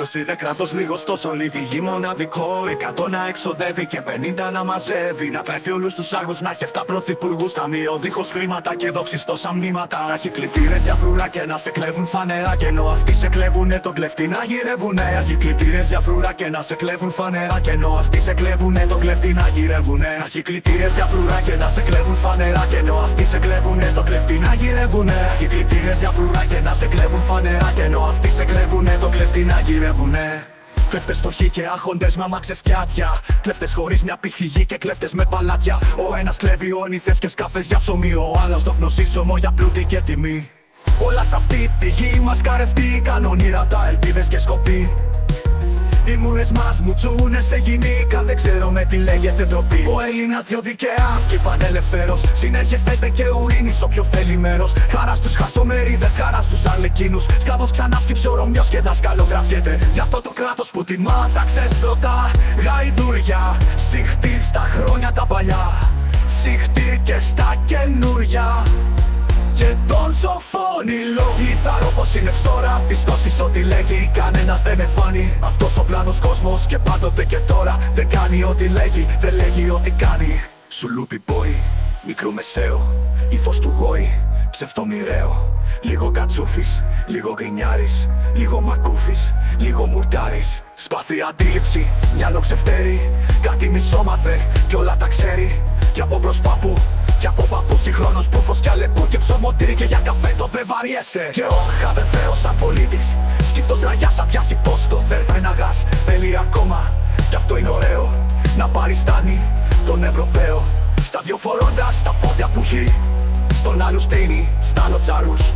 Ποιος είδε κράτος λίγο στο όλη τη γη μοναδικό? 100 να εξοδεύει και 50 να μαζεύει. Να τρέφει όλους τους άργους, να έχει 7 πρωθυπουργούς. Ταμείο δίχως χρήματα και δόξεις τόσα μνήματα. Να έχει κλητήρες για φρουρά και να σε κλέβουν φανερά. Και ενώ αυτοί σε κλέβουνε τον κλέφτη να γυρεύουνε. Έχει κλητήρες για φρουρά και να σε κλέβουν φανερά. Και ενώ αυτοί σε κλέβουνε τον κλέφτη να γυρεύουνε. Έχει κλητήρες για φρουρά και να σε κλέβουν φανερά. Και ενώ αυτοί σε κλέβουνε τον κλέφτη να γυρεύουνε. Έχει κλητήρες για φρουρά και να σε κλέβουν φανερά. Και ενώ αυτοί σε κλέβουνε τον κλέφτη να γυρεύουνε. Κλέφτες φτωχοί και άχοντες με αμάξες και άδεια. Κλέφτες χωρίς μια πηχηγή και κλέφτες με παλάτια. Ο ένας κλέβει όνηθες και σκάφες για ψωμί. Ο άλλος το φνοσίσωμο για πλούτη και τιμή. Όλα σ' αυτή τη γη μας καρευτήκαν όνειρα, τα ελπίδες και σκοποί. Οι μούρες μας μουτσούνε σε γυναίκα, δεν ξέρω με τι λέγεται ντροπή. Ο Έλληνας δυο δικαιάς και πανελευθέρος. Συνέρχεστε και ουρήνης όποιο θέλει μέρος. Χαρά στους χασομερίδες, χαρά στους αρλεκίνους. Σκάβος ξανά σκύψε ο Ρωμιός και δασκαλογραφιέται. Γι' αυτό το κράτος που τιμά τα ξεστρωτά γαϊδούρια. Συχτήρ στα χρόνια τα παλιά, συχτήρ και στα καινούρια. Και τον σοφών οι λόγοι θαρώ πως είναι ψώρα. Πιστώσεις ό,τι λέγει, κανένας δεν με φάνει. Αυτός ο πλάνος κόσμος και πάντοτε και τώρα. Δεν κάνει ό,τι λέγει, δεν λέγει ό,τι κάνει. Σουλούπι boy, μικρό μεσαίο, ύφος του γόη, ψευτομοιραίο. Λίγο κατσούφης, λίγο γκρινιάρης, λίγο μακούφης, λίγο μουρτάρης. Σπάθη αντίληψη, μυαλό ξεφτέρι, κάτι μισόμαθε κι όλα τα ξέρει. Κι από προσπάπου, κι από παππού συγχρόνως πούφος κι αλεπού και ψωμοτήρι και για καφέ το δεν βαριέσαι. Και ο χαδερφαίος σαν πολίτης, σκύφτος ραγιάς θα πιάσει πόστο. Δεν φρεναγάς, θέλει ακόμα, κι αυτό είναι ωραίο, να παριστάνει τον Ευρωπαίο. Στα δυο φορώντας τα πόδια που έχει, στον άλλου στείνει, στάλο τσαρούς.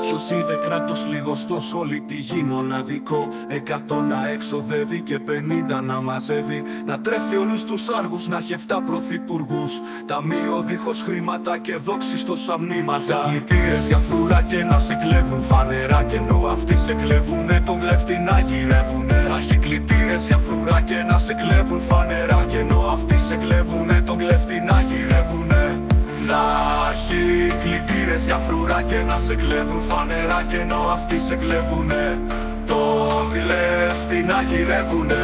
Ποιος είδε κράτος λίγο στο όλη τη γη μοναδικό? 100 να εξοδεύει και 50 να μαζεύει. Να τρέφει όλους τους άργους, να έχει 7 πρωθυπουργούς. Ταμείο δίχως χρήματα και δόξεις τόσα μνήματα. Κλητήρες για φρουρά και να σε κλέβουν φανερά. Και ενώ αυτοί σε κλέβουνε τον κλέφτη να γυρεύουνε. Να έχει κλητήρες για φρουρά και να σε κλέβουν φανερά. Και ενώ αυτοί σε κλέβουνε τον κλέφτη να γυρεύουνε. Να έχει κλητήρες για φρουρά και να σε κλέβουν φανερά. Και ενώ αυτοί σε κλέβουνε τον κλέφτη να γυρεύουνε.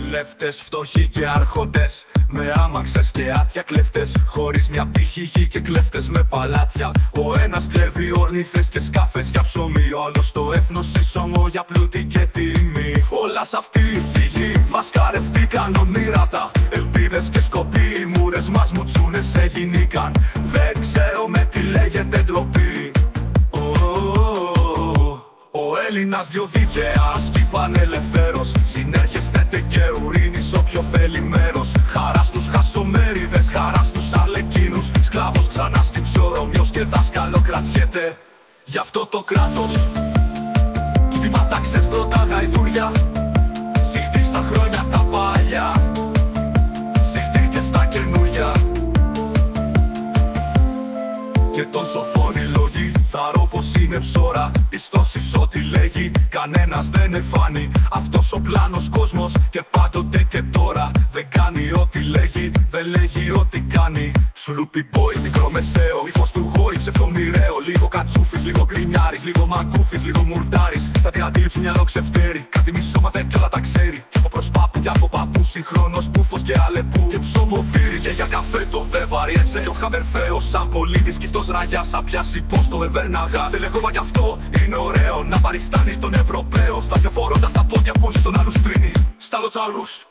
Κλέφτες φτωχοί και άρχοντες με άμαξες και άτια. Κλέφτες χωρίς μια πηχηγή και κλέφτες με παλάτια. Ο ένας κλέβει ορνήθες και σκάφες για ψωμί. Ο άλλος το έθνος ισόμο για πλούτη και τιμή. Όλα σ' αυτή τη γη μας καρευτήκαν ονείρατα, ελπίδες και σκοποί. Οι μούρες μας μουτσούνε σε γυνήκαν, δεν ξέρω με τι λέγεται ντροπή. Ο Έλληνας δυο δικαιάς και πανελευθέρος. Συνέρχεστε και ουρήνης όποιο θέλει μέρος. Χαρά στους χασομερίδες, χαρά στους αρλεκίνους. Σκλάβος ξανά σκύψε ο Ρωμιός και δάσκαλο κρατιέται. Γι' αυτό το κράτος που τιμά τα ξεστρώτα γαϊδούρια. Συχτήρ στα χρόνια τα παλιά, συχτήρ και στα καινούρια. Και τον σοφών οι λόγοι θαρώ πως είναι ψώρα. Πιστώσεις ό,τι λέγει, κανένας δεν εφάνει. Αυτός ο πλάνος κόσμος και πάντοτε και τώρα. Δεν κάνει ό,τι λέγει, δεν λέγει ό,τι κάνει. Σουλούπι boy, μικρό μεσαίο, ύφος του γόη, ψευτομοιραίο. Λίγο κατσούφης, λίγο γκρινιάρης, λίγο μακούφης, λίγο μουρτάρης. Θα τη αντίληψη μυαλό ξεφτέρι, κάτι μισόμαθε κι όλα τα ξέρει. Κι από προσπάπου, κι από παππού συγχρόνως πούφος και αλεπού. Και ψωμοτήρι και για καφέ το δεν βαριέσαι. Και ο χαδερφαίος σαν πολίτης, σκύφτος ραγιάς θα πιάσει πόστο. Δεν βέρναγας, δεν ακόμα κι αυτό είναι ωραίο, να παριστάνει τον Ευρωπαίο. Στα δυο φορώντας τα πόδια που έχει στον άλλου στρίνει, στάλο τσαρούς.